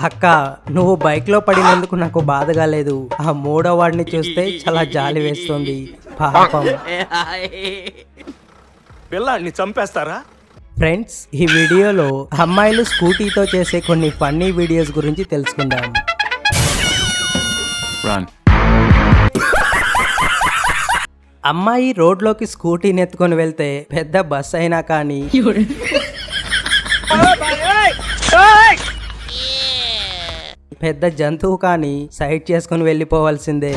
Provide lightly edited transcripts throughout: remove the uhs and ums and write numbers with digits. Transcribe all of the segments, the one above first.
అక్క నువ్వు బైక్ లో పడినందుకు నాకు బాధగా లేదు, ఆ మూడో వాడిని చూస్తే చాలా జాలి వేస్తుంది పాపం. పిల్లాడిని చంపేస్తారా? ఫ్రెండ్స్, ఈ వీడియోలో అమ్మాయిలు స్కూటీతో చేసే కొన్ని ఫన్నీ వీడియోస్ గురించి తెలుసుకుందాం. అమ్మాయి రోడ్లోకి స్కూటీని ఎత్తుకొని వెళ్తే పెద్ద బస్ అయినా కానీ పెద్ద జంతువు కానీ సైడ్ చేసుకుని వెళ్ళిపోవాల్సిందే.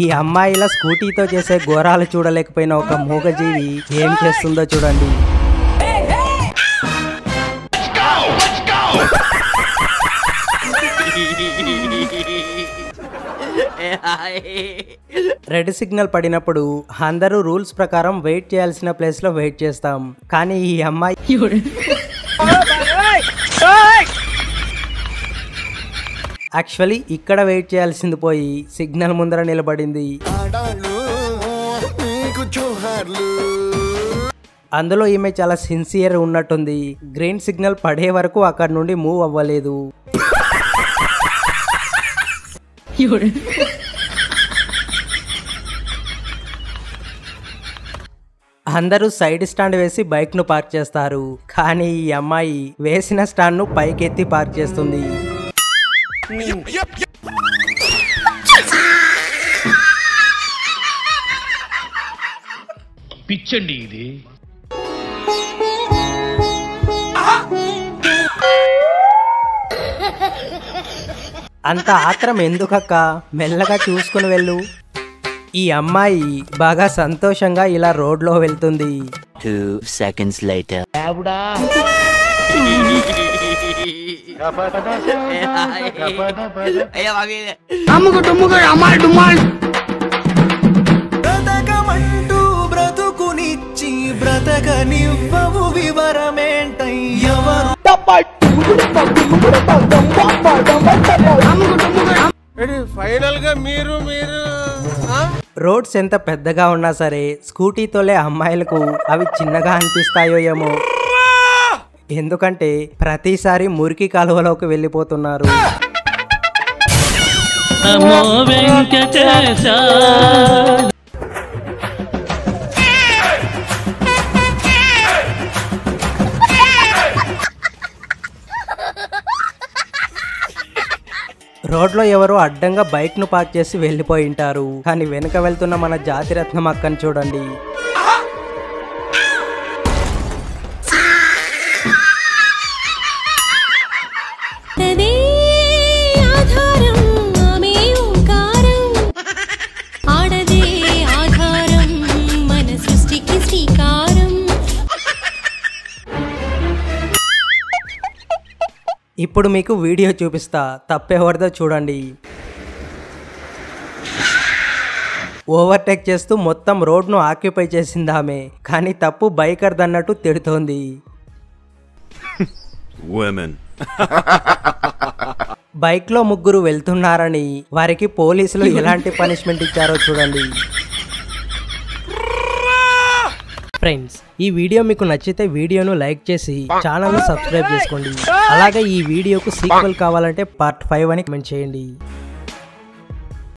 ఈ అమ్మాయిల స్కూటీతో చేసే ఘోరాలు చూడలేకపోయిన ఒక మూగజీవి ఏం చేస్తుందో చూడండి. రెడ్ సిగ్నల్ పడినప్పుడు అందరూ రూల్స్ ప్రకారం వెయిట్ చేయాల్సిన ప్లేస్ లో వెయిట్ చేస్తాం, కానీ ఈ అమ్మాయి యాక్చువల్లీ ఇక్కడ వెయిట్ చేయాల్సింది పోయి సిగ్నల్ ముందర నిలబడింది. అందులో ఈమె చాలా సిన్సియర్ ఉన్నట్టుంది. గ్రీన్ సిగ్నల్ పడే వరకు అక్కడ నుండి మూవ్ అవ్వలేదు. అందరూ సైడ్ స్టాండ్ వేసి బైక్ ను పార్క్ చేస్తారు, కానీ ఈ అమ్మాయి వేసిన స్టాండ్ ను పైకెత్తి పార్క్ చేస్తుంది. పిచ్చండి ఇది. అంత ఆత్రం ఎందుకక్క, మెల్లగా చూసుకుని వెళ్ళు. ఈ అమ్మాయి బాగా సంతోషంగా ఇలా రోడ్లో వెళ్తుంది. 2 seconds later. బ్రతకమంటూ బ్రతుకునిచ్చి బ్రతకనివ్వవు వివరమేంటయ్యవరు. ఫైనల్ గా మీరు రోడ్స్ ఎంత పెద్దగా ఉన్నా సరే స్కూటీతోలే అమ్మాయిలకు అవి చిన్నగా అనిపిస్తాయో ఏమో, ఎందుకంటే ప్రతిసారి మురికి కాలువలోకి వెళ్ళిపోతున్నారు. రోడ్లో ఎవరో అడ్డంగా బైక్ ను పార్క్ చేసి వెళ్ళిపోయి ఉంటారు, కానీ వెనుక వెళ్తున్న మన జాతిరత్నం అక్కని చూడండి. ఇప్పుడు మీకు వీడియో చూపిస్తా, తప్పెవరిదో చూడండి. ఓవర్టేక్ చేస్తూ మొత్తం రోడ్ను ఆక్యుపై చేసింది ఆమె, కానీ తప్పు బైకర్ దన్నట్టు తిడుతోంది. బైక్ లో ముగ్గురు వెళ్తున్నారని వారికి పోలీసులు ఎలాంటి పనిష్మెంట్ ఇచ్చారో చూడండి. ఫ్రెండ్స్, ఈ వీడియో మీకు నచ్చితే వీడియోను లైక్ చేసి ఛానల్ను సబ్స్క్రైబ్ చేసుకోండి. అలాగే ఈ వీడియోకు సీక్వెల్ కావాలంటే పార్ట్ 5 అని కామెంట్ చేయండి.